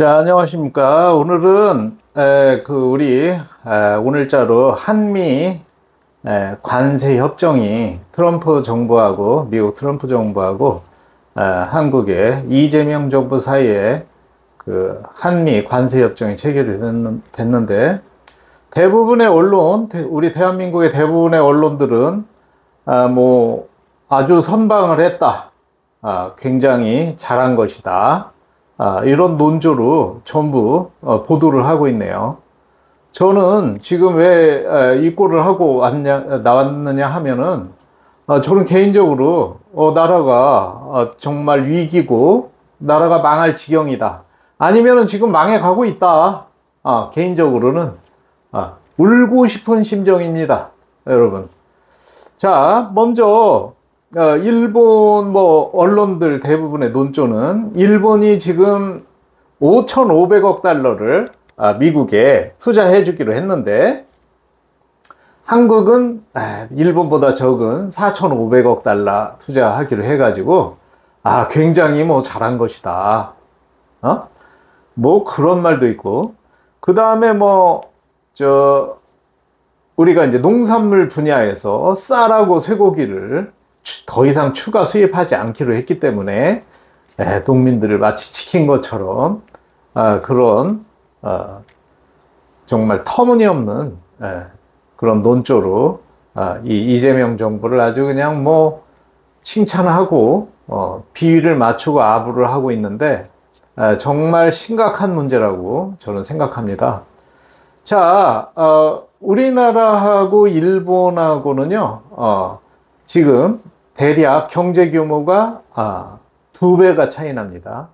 자, 안녕하십니까. 오늘은 우리 오늘자로 한미 관세 협정이 트럼프 정부하고 미국 트럼프 정부하고 한국의 이재명 정부 사이에 그 한미 관세 협정이 체결이 됐는데 대부분의 언론, 우리 대한민국의 대부분의 언론들은 뭐 아주 선방을 했다. 굉장히 잘한 것이다. 이런 논조로 전부 보도를 하고 있네요. 저는 지금 왜 이 꼴을 하고 나왔느냐 하면은 저는 개인적으로 나라가 정말 위기고 나라가 망할 지경이다. 아니면은 지금 망해 가고 있다. 개인적으로는 울고 싶은 심정입니다, 여러분. 자, 먼저 일본 언론들 대부분의 논조는 일본이 지금 5,500억 달러를 미국에 투자해 주기로 했는데 한국은 일본보다 적은 4,500억 달러 투자하기로 해가지고 굉장히 잘한 것이다. 그런 말도 있고, 그 다음에 우리가 이제 농산물 분야에서 쌀하고 쇠고기를 더 이상 추가 수입하지 않기로 했기 때문에 농민들을 마치 지킨 것처럼 그런 정말 터무니없는 그런 논조로 이 이재명 정부를 아주 그냥 칭찬하고 비위를 맞추고 아부를 하고 있는데 정말 심각한 문제라고 저는 생각합니다. 자, 우리나라하고 일본하고는요 지금 대략 경제 규모가 2배가 차이 납니다.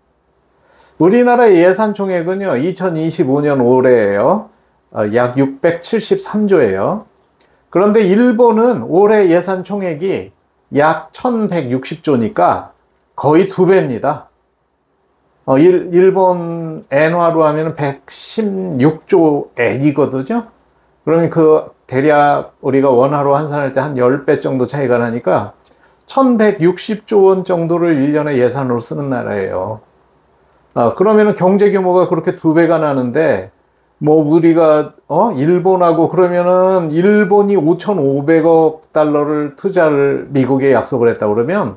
우리나라의 예산 총액은요, 2025년 올해에요, 약 673조예요. 그런데 일본은 올해 예산 총액이 약 1160조니까 거의 2배입니다. 일본 엔화로 하면 116조 엔이거든요. 그러면 대략 우리가 원화로 환산할 때 한 10배 정도 차이가 나니까 1160조 원 정도를 1년에 예산으로 쓰는 나라예요. 그러면 경제 규모가 그렇게 2배가 나는데 우리가 일본하고 그러면은 일본이 5,500억 달러를 투자를 미국에 약속을 했다 그러면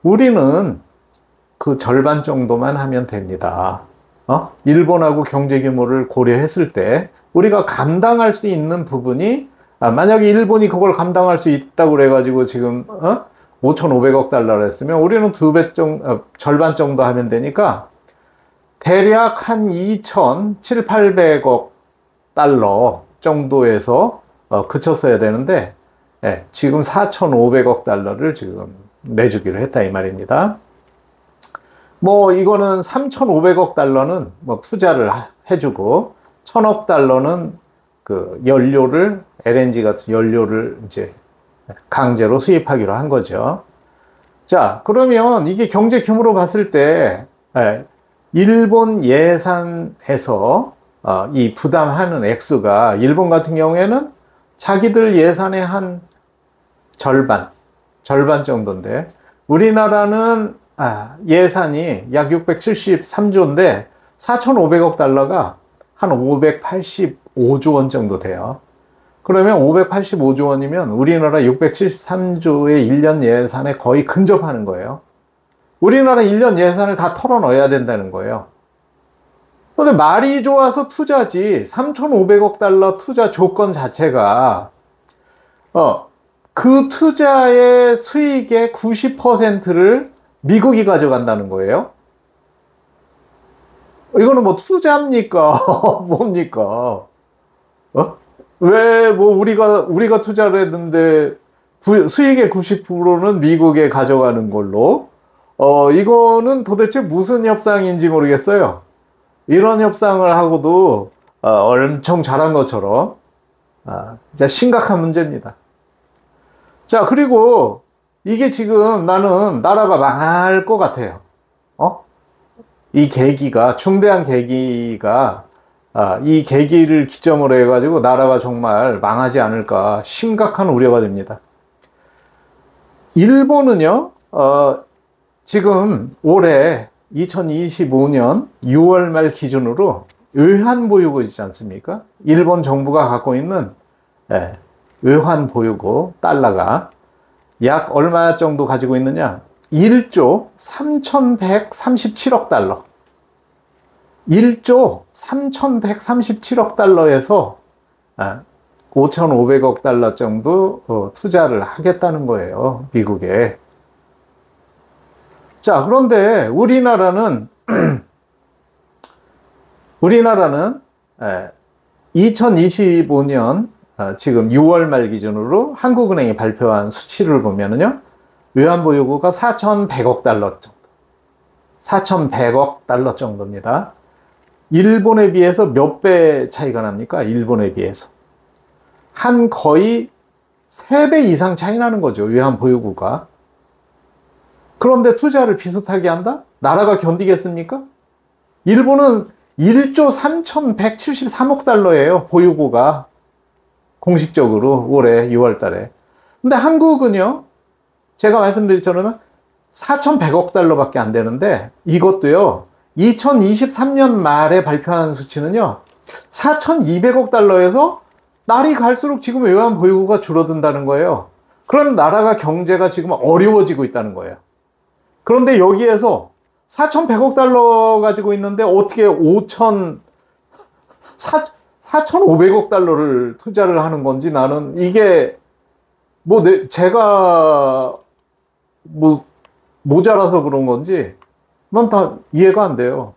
우리는 그 절반 정도만 하면 됩니다. 일본하고 경제 규모를 고려했을 때 우리가 감당할 수 있는 부분이 만약에 일본이 그걸 감당할 수 있다고 그래가지고 지금 5,500억 달러를 했으면 우리는 2배 정도, 절반 정도 하면 되니까 대략 한 2,700~800억 달러 정도에서 그쳤어야 되는데 지금 4,500억 달러를 지금 내주기로 했다 이 말입니다. 이거는 3,500억 달러는 투자를 해주고 1,000억 달러는 그 연료를 LNG 같은 연료를 이제 강제로 수입하기로 한 거죠. 자, 그러면 이게 경제 규모로 봤을 때 일본 예산에서 이 부담하는 액수가 일본 같은 경우에는 자기들 예산의 한 절반 정도인데 우리나라는 예산이 약 673조인데 4,500억 달러가 한 585조 원 정도 돼요. 그러면 585조 원이면 우리나라 673조의 1년 예산에 거의 근접하는 거예요. 우리나라 1년 예산을 다 털어 넣어야 된다는 거예요. 근데 말이 좋아서 투자지 3,500억 달러 투자 조건 자체가 그 투자의 수익의 90%를 미국이 가져간다는 거예요. 이거는 투자입니까? 뭡니까? 왜 우리가 투자를 했는데 수익의 90%는 미국에 가져가는 걸로 이거는 도대체 무슨 협상인지 모르겠어요. 이런 협상을 하고도 엄청 잘한 것처럼 진짜 심각한 문제입니다. 자, 그리고 이게 지금 나는 나라가 망할 것 같아요. 이 계기가 중대한 계기가 이 계기를 기점으로 해가지고 나라가 정말 망하지 않을까 심각한 우려가 됩니다. 일본은요 지금 올해 2025년 6월 말 기준으로 외환보유고 있지 않습니까? 일본 정부가 갖고 있는 외환보유고 달러가 약 얼마 정도 가지고 있느냐? 1조 3,137억 달러. 1조 3,137억 달러에서 5,500억 달러 정도 투자를 하겠다는 거예요, 미국에. 자, 그런데 우리나라는 2025년 지금 6월 말 기준으로 한국은행이 발표한 수치를 보면은요, 외환보유고가 4,100억 달러 정도. 4,100억 달러 정도입니다. 일본에 비해서 몇 배 차이가 납니까? 일본에 비해서. 한 거의 3배 이상 차이 나는 거죠, 외환보유고가. 그런데 투자를 비슷하게 한다? 나라가 견디겠습니까? 일본은 1조 3,173억 달러예요, 보유고가. 공식적으로 올해 6월 달에. 근데 한국은요, 제가 말씀드렸잖아요. 4,100억 달러밖에 안 되는데, 이것도요, 2023년 말에 발표한 수치는요, 4,200억 달러에서 날이 갈수록 지금 외환 보유고가 줄어든다는 거예요. 그럼 나라가 경제가 지금 어려워지고 있다는 거예요. 그런데 여기에서 4,100억 달러 가지고 있는데 어떻게 4,500억 달러를 투자를 하는 건지 나는 이게 제가 모자라서 그런 건지 난 다 이해가 안 돼요.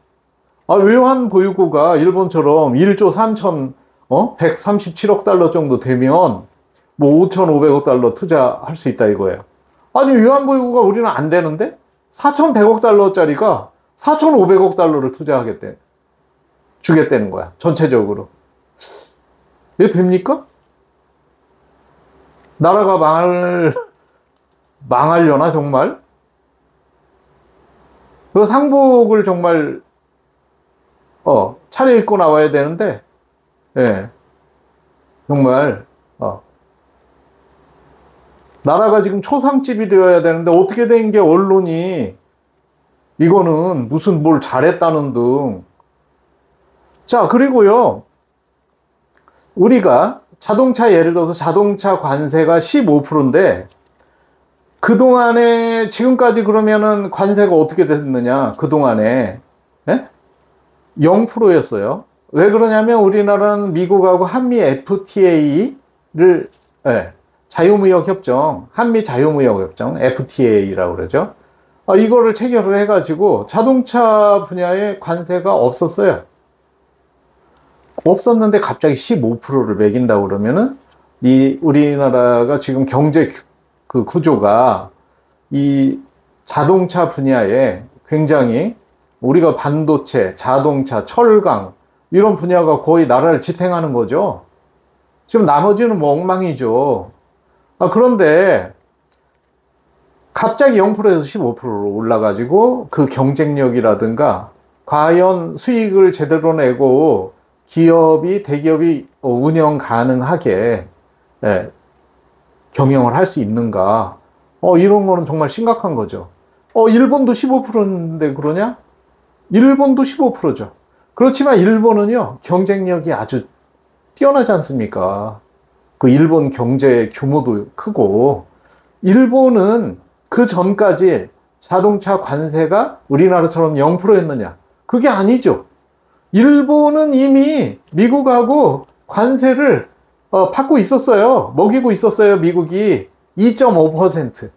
외환 보유고가 일본처럼 1조 3,137억 달러 정도 되면 5,500억 달러 투자할 수 있다 이거예요. 아니, 외환 보유고가 우리는 안 되는데 4,100억 달러짜리가 4,500억 달러를 주겠다는 거야, 전체적으로. 이게 됩니까? 나라가 망하려나, 정말? 그 상복을 정말, 차려입고 나와야 되는데, 정말, 나라가 지금 초상집이 되어야 되는데, 어떻게 된 게 언론이, 이거는 무슨 뭘 잘했다는 등. 자, 그리고요, 우리가 자동차, 예를 들어서 자동차 관세가 15%인데, 그동안에, 지금까지 그러면은 관세가 어떻게 됐느냐, 그동안에. 0%였어요. 왜 그러냐면 우리나라는 미국하고 한미 FTA를, 자유무역협정, 한미 자유무역협정, FTA라고 그러죠. 이거를 체결을 해가지고 자동차 분야에 관세가 없었어요. 없었는데 갑자기 15%를 매긴다고 그러면은 우리나라가 지금 경제 그 구조가 이 자동차 분야에 굉장히 우리가 반도체, 자동차, 철강 이런 분야가 거의 나라를 지탱하는 거죠. 지금 나머지는 엉망이죠. 그런데 갑자기 0%에서 15%로 올라가지고 그 경쟁력이라든가 과연 수익을 제대로 내고 대기업이 운영 가능하게 경영을 할 수 있는가? 이런 거는 정말 심각한 거죠. 일본도 15%인데 그러냐? 일본도 15%죠. 그렇지만 일본은요, 경쟁력이 아주 뛰어나지 않습니까? 그 일본 경제 규모도 크고, 일본은 그 전까지 자동차 관세가 우리나라처럼 0%였느냐? 그게 아니죠. 일본은 이미 미국하고 관세를 받고 있었어요. 먹이고 있었어요, 미국이. 2.5%.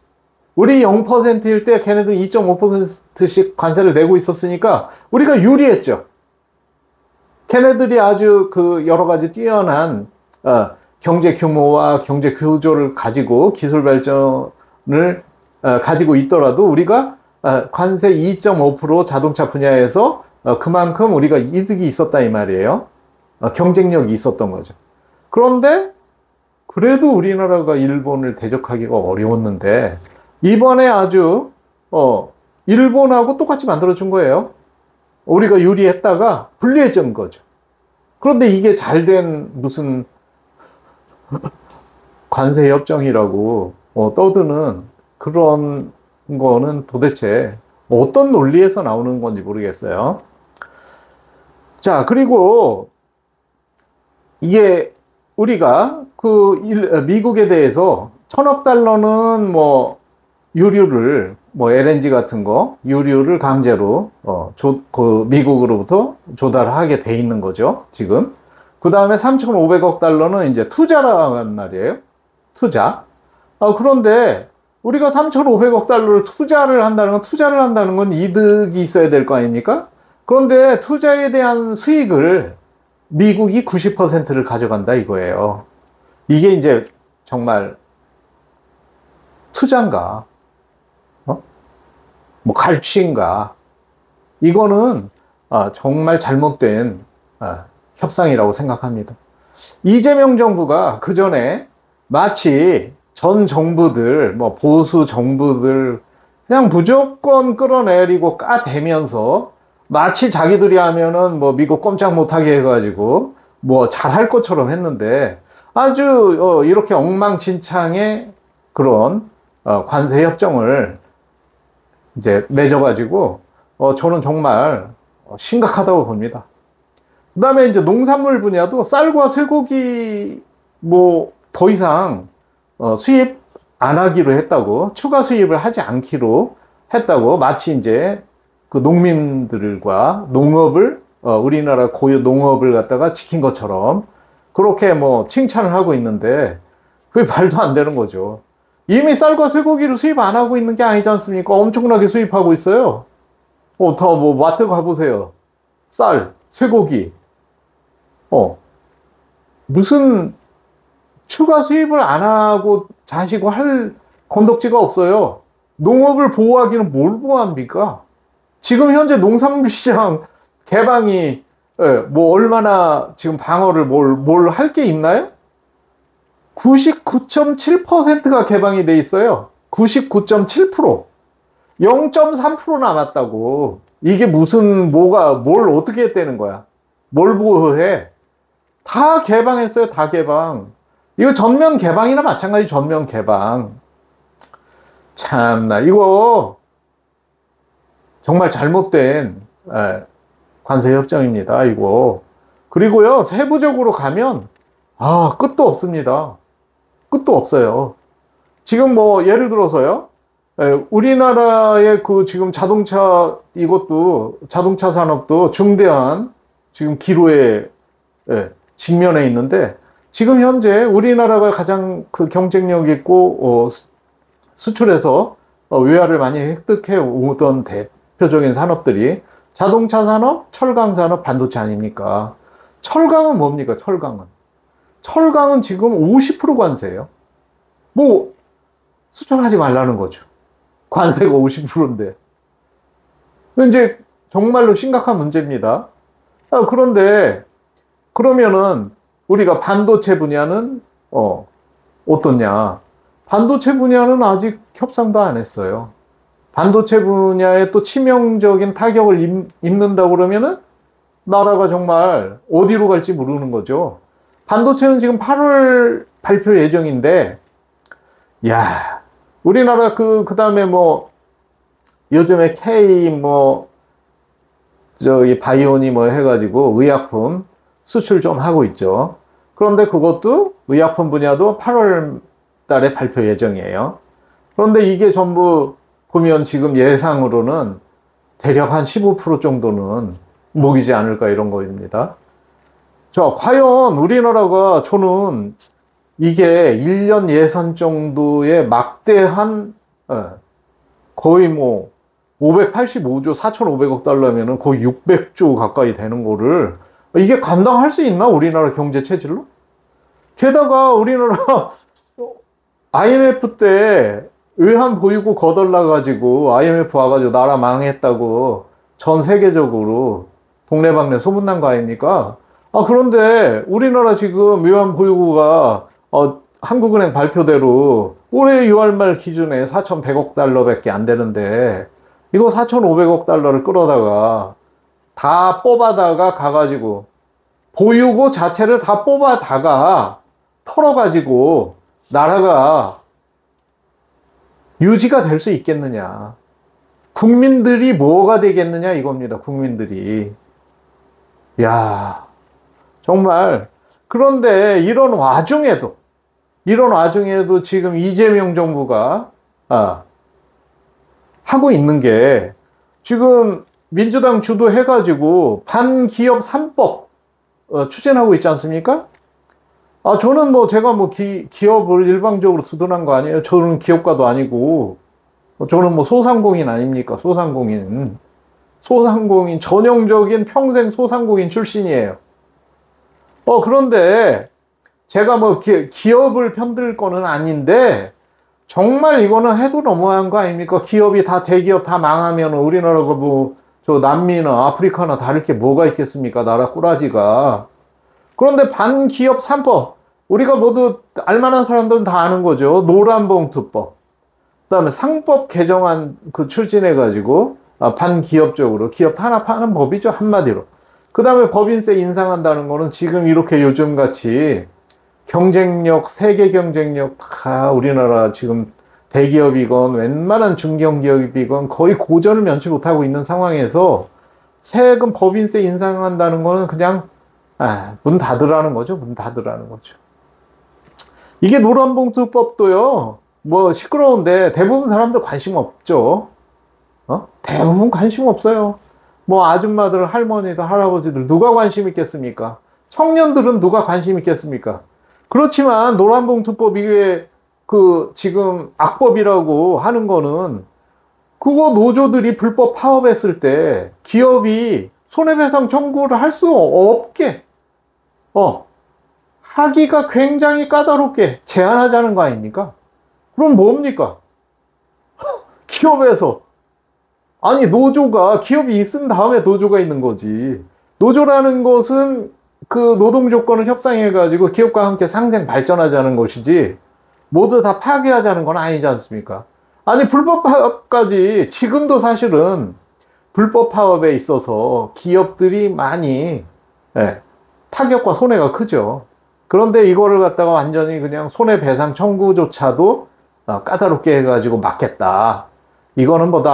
우리 0%일 때 걔네들 2.5%씩 관세를 내고 있었으니까 우리가 유리했죠. 걔네들이 아주 여러 가지 뛰어난 경제 규모와 경제 구조를 가지고 기술 발전을 가지고 있더라도 우리가 관세 2.5% 자동차 분야에서 그만큼 우리가 이득이 있었다 이 말이에요. 경쟁력이 있었던 거죠. 그런데 그래도 우리나라가 일본을 대적하기가 어려웠는데 이번에 아주 일본하고 똑같이 만들어준 거예요. 우리가 유리했다가 불리해진 거죠. 그런데 이게 잘된 무슨 관세협정이라고 떠드는 그런 거는 도대체 어떤 논리에서 나오는 건지 모르겠어요. 자, 그리고 이게 우리가 미국에 대해서 1,000억 달러는 뭐 유류를, 뭐 LNG 같은 거, 유류를 강제로, 미국으로부터 조달하게 돼 있는 거죠, 지금. 그 다음에 3,500억 달러는 이제 투자라는 말이에요. 투자. 그런데 우리가 3,500억 달러를 투자를 한다는 건 이득이 있어야 될 거 아닙니까? 그런데 투자에 대한 수익을 미국이 90%를 가져간다 이거예요. 이게 이제 정말 투자인가? 뭐 갈취인가? 이거는 정말 잘못된 협상이라고 생각합니다. 이재명 정부가 그 전에 마치 전 정부들, 뭐 보수 정부들 그냥 무조건 끌어내리고 까대면서 마치 자기들이 하면은 뭐 미국 꼼짝 못하게 해가지고 뭐 잘할 것처럼 했는데 아주 이렇게 엉망진창의 그런 관세 협정을 이제 맺어가지고 저는 정말 심각하다고 봅니다. 그 다음에 이제 농산물 분야도 쌀과 쇠고기 뭐 더 이상 수입 안 하기로 했다고, 추가 수입을 하지 않기로 했다고, 마치 이제 그 농민들과 농업을 우리나라 고유 농업을 갖다가 지킨 것처럼 그렇게 뭐 칭찬을 하고 있는데 그게 말도 안 되는 거죠. 이미 쌀과 쇠고기를 수입 안 하고 있는 게 아니지 않습니까? 엄청나게 수입하고 있어요. 더 뭐 마트 가보세요. 쌀, 쇠고기. 무슨 추가 수입을 안 하고 자시고 할 건덕지가 없어요. 농업을 보호하기는 뭘 보호합니까? 지금 현재 농산물 시장 개방이 뭐 얼마나 지금 방어를 뭘 할 게 있나요? 99.7%가 개방이 돼 있어요. 99.7%. 0.3% 남았다고. 이게 뭘 어떻게 했다는 거야? 뭘 보호해? 다 개방했어요. 다 개방. 이거 전면 개방이나 마찬가지. 전면 개방. 참나 이거 정말 잘못된 관세 협정입니다. 이거. 그리고요 세부적으로 가면 끝도 없습니다. 끝도 없어요. 지금 뭐 예를 들어서요. 우리나라의 그 지금 자동차 산업도 중대한 지금 기로에 직면해 있는데 지금 현재 우리나라가 가장 그 경쟁력 있고 수출해서 외화를 많이 획득해 오던 대표적인 산업들이 자동차 산업, 철강 산업, 반도체 아닙니까? 철강은 뭡니까? 철강은 지금 50% 관세예요. 뭐 수출하지 말라는 거죠. 관세가 50%인데. 이제 정말로 심각한 문제입니다. 그런데 그러면은 우리가 반도체 분야는 어떠냐? 반도체 분야는 아직 협상도 안 했어요. 반도체 분야에 또 치명적인 타격을 입는다고 그러면은 나라가 정말 어디로 갈지 모르는 거죠. 반도체는 지금 8월 발표 예정인데, 야, 우리나라 그 다음에 뭐, 요즘에 바이오니 뭐 해가지고 의약품 수출 좀 하고 있죠. 그런데 그것도 의약품 분야도 8월 달에 발표 예정이에요. 그런데 이게 전부 보면 지금 예상으로는 대략 한 15% 정도는 먹이지 않을까 이런 거입니다. 자, 과연 우리나라가 저는 이게 1년 예산 정도의 막대한 거의 뭐 585조 4,500억 달러면은 거의 600조 가까이 되는 거를 이게 감당할 수 있나? 우리나라 경제 체질로? 게다가 우리나라 IMF 때 외환 보유고 거덜나가지고 IMF 와가지고 나라 망했다고 전 세계적으로 동네방네 소문난 거 아닙니까? 그런데 우리나라 지금 외환 보유고가 한국은행 발표대로 올해 6월 말 기준에 4,100억 달러밖에 안 되는데 이거 4,500억 달러를 끌어다가 다 뽑아다가 가가지고 보유고 자체를 다 뽑아다가 털어가지고 나라가 유지가 될 수 있겠느냐. 국민들이 뭐가 되겠느냐 이겁니다. 국민들이. 야, 정말. 그런데 이런 와중에도 지금 이재명 정부가 하고 있는 게 지금 민주당 주도해가지고 반기업 3법 추진하고 있지 않습니까? 저는 뭐 제가 뭐 기업을 일방적으로 두둔한 거 아니에요. 저는 기업가도 아니고 저는 뭐 소상공인 아닙니까? 소상공인 전형적인 평생 소상공인 출신이에요. 그런데 제가 뭐 기업을 편들 거는 아닌데 정말 이거는 해도 너무한 거 아닙니까? 기업이 다 대기업 다 망하면 우리나라가 뭐 저 남미나 아프리카나 다를 게 뭐가 있겠습니까? 나라 꾸라지가. 그런데 반기업 3법 우리가 모두 알만한 사람들은 다 아는 거죠. 노란봉투법. 그다음에 상법 개정안 출진해가지고 반기업적으로 기업 탄압하는 법이죠, 한마디로. 그다음에 법인세 인상한다는 거는 지금 이렇게 요즘같이 경쟁력, 세계 경쟁력 다 우리나라 지금 대기업이건 웬만한 중견기업이건 거의 고전을 면치 못하고 있는 상황에서 세금 법인세 인상한다는 거는 그냥 문 닫으라는 거죠. 문 닫으라는 거죠. 이게 노란봉투법도요. 뭐 시끄러운데 대부분 사람들 관심 없죠. 대부분 관심 없어요. 뭐 아줌마들, 할머니들, 할아버지들 누가 관심 있겠습니까? 청년들은 누가 관심 있겠습니까? 그렇지만 노란봉투법 이게 지금 악법이라고 하는 거는 그거 노조들이 불법 파업했을 때 기업이 손해배상 청구를 할 수 없게 하기가 굉장히 까다롭게 제한하자는 거 아닙니까? 그럼 뭡니까? 기업에서 노조가 기업이 있은 다음에 노조가 있는 거지. 노조라는 것은 그 노동 조건을 협상해 가지고 기업과 함께 상생 발전하자는 것이지 모두 다 파괴하자는 건 아니지 않습니까? 불법 파업까지 지금도 사실은 불법 파업에 있어서 기업들이 많이 타격과 손해가 크죠. 그런데 이거를 갖다가 완전히 그냥 손해배상 청구조차도 까다롭게 해가지고 막겠다. 이거는 뭐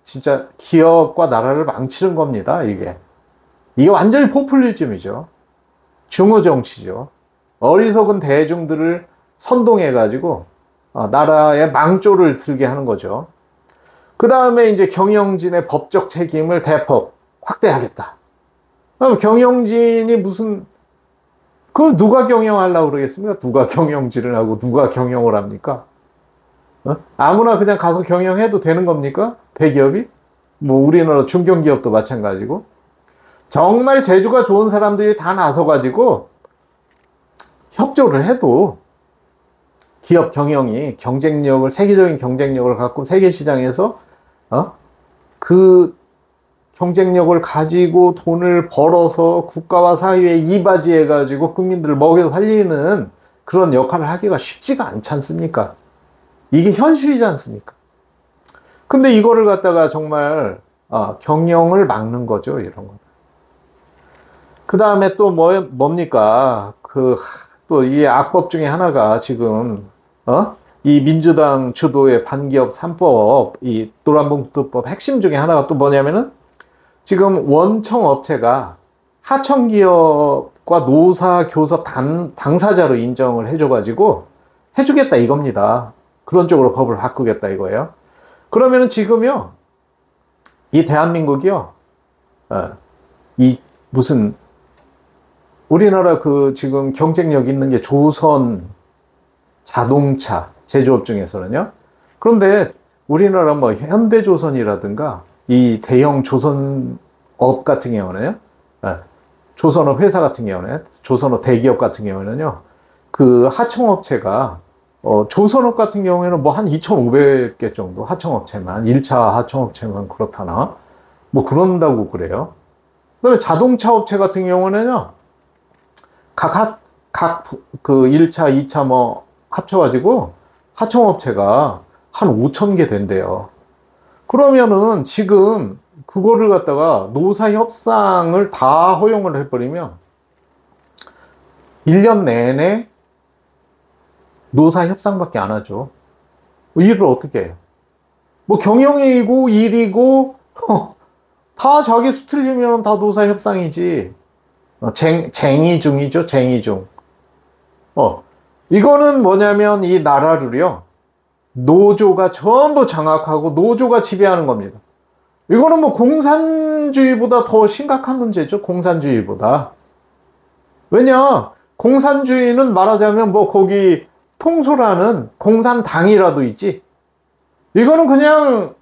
진짜 기업과 나라를 망치는 겁니다, 이게. 이게 완전히 포퓰리즘이죠. 중후정치죠. 어리석은 대중들을 선동해가지고 나라의 망조를 들게 하는 거죠. 그 다음에 이제 경영진의 법적 책임을 대폭 확대하겠다. 그럼 경영진이 그걸 누가 경영하려고 그러겠습니까? 누가 경영진을 하고 누가 경영을 합니까? 아무나 그냥 가서 경영해도 되는 겁니까? 대기업이? 뭐 우리나라 중견기업도 마찬가지고. 정말 재주가 좋은 사람들이 다 나서가지고 협조를 해도 기업 경영이 세계적인 경쟁력을 갖고 세계 시장에서 그 경쟁력을 가지고 돈을 벌어서 국가와 사회에 이바지해가지고 국민들을 먹여 살리는 그런 역할을 하기가 쉽지가 않지 않습니까? 이게 현실이지 않습니까? 근데 이거를 갖다가 정말 경영을 막는 거죠, 이런 거. 그 다음에 또 뭡니까? 또 이 악법 중에 하나가 지금 이 민주당 주도의 반기업 3법, 이 노란봉투법 핵심 중에 하나가 또 뭐냐면은 지금 원청 업체가 하청기업과 노사교섭 당사자로 인정을 해줘가지고 해주겠다 이겁니다. 그런 쪽으로 법을 바꾸겠다 이거예요. 그러면은 지금요, 이 대한민국이요, 우리나라 지금 경쟁력 있는 게 조선 자동차 제조업 중에서는요. 그런데 우리나라 뭐 현대조선이라든가 이 대형 조선업 같은 경우는요, 조선업 회사 같은 경우는, 조선업 대기업 같은 경우는요, 그 하청업체가 조선업 같은 경우에는 뭐 한 2,500개 정도 하청업체만, 1차 하청업체만 그렇다나 뭐 그런다고 그래요. 그다음에 자동차 업체 같은 경우는요, 각 1차, 2차 뭐 합쳐가지고 하청업체가 한 5,000개 된대요. 그러면은 지금 그거를 갖다가 노사 협상을 다 허용을 해버리면 1년 내내 노사 협상밖에 안 하죠. 일을 어떻게 해요? 뭐 경영이고 일이고 다 자기 수 틀리면 다 노사 협상이지. 쟁의 중이죠, 쟁의 중. 이거는 뭐냐면 이 나라를요, 노조가 전부 장악하고 노조가 지배하는 겁니다. 이거는 뭐 공산주의보다 더 심각한 문제죠, 공산주의보다. 왜냐, 공산주의는 말하자면 뭐 거기 통솔하는 공산당이라도 있지. 이거는 그냥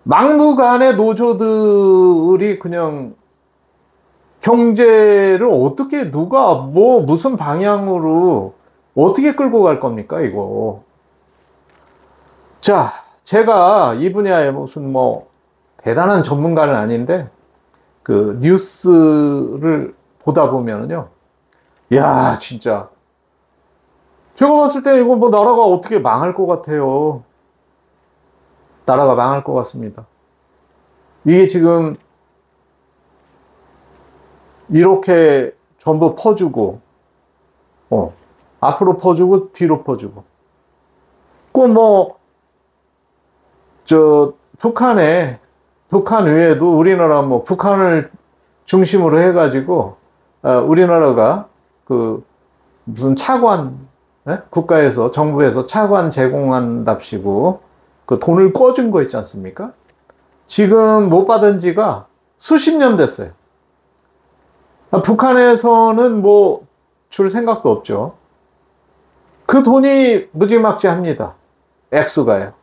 막무가내 노조들이 그냥 경제를 어떻게 누가 뭐 무슨 방향으로 어떻게 끌고 갈 겁니까, 이거. 자, 제가 이 분야에 무슨 뭐 대단한 전문가는 아닌데 그 뉴스를 보다 보면은요, 야, 진짜 제가 봤을 때 이거 뭐 나라가 어떻게 망할 것 같아요. 나라가 망할 것 같습니다. 이게 지금 이렇게 전부 퍼주고, 앞으로 퍼주고, 뒤로 퍼주고. 북한 외에도 우리나라 뭐, 북한을 중심으로 해가지고, 우리나라가 그, 무슨 차관, 국가에서, 정부에서 차관 제공한답시고, 그 돈을 꿔준 거 있지 않습니까? 지금 못 받은 지가 수십 년 됐어요. 북한에서는 뭐 줄 생각도 없죠. 그 돈이 무지막지합니다. 액수가요.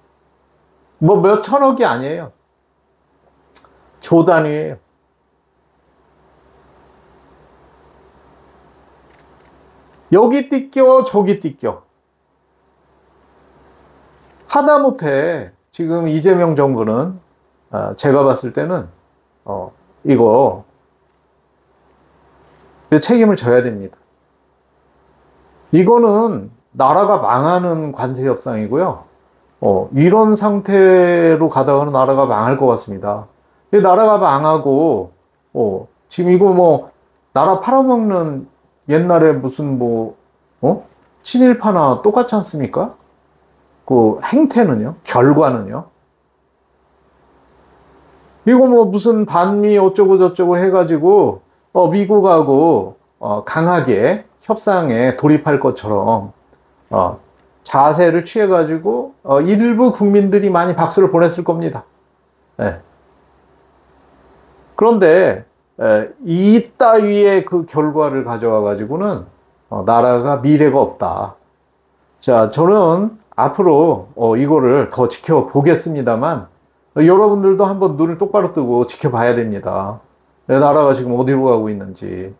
뭐 몇 천억이 아니에요. 조 단위예요. 여기 띠껴 저기 띠껴. 하다못해 지금 이재명 정부는 제가 봤을 때는 이거 책임을 져야 됩니다. 이거는 나라가 망하는 관세 협상이고요. 이런 상태로 가다가는 나라가 망할 것 같습니다. 나라가 망하고 지금 이거 뭐 나라 팔아먹는 옛날에 무슨 뭐 친일파나 똑같지 않습니까? 그 행태는요, 결과는요. 이거 뭐 무슨 반미 어쩌고 저쩌고 해가지고 미국하고 강하게 협상에 돌입할 것처럼 자세를 취해가지고 일부 국민들이 많이 박수를 보냈을 겁니다. 네. 그런데 이 따위의 그 결과를 가져와 가지고는 나라가 미래가 없다. 자, 저는 앞으로 이거를 더 지켜보겠습니다만 여러분들도 한번 눈을 똑바로 뜨고 지켜봐야 됩니다. 내 나라가 지금 어디로 가고 있는지.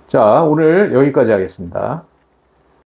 자, 오늘 여기까지 하겠습니다.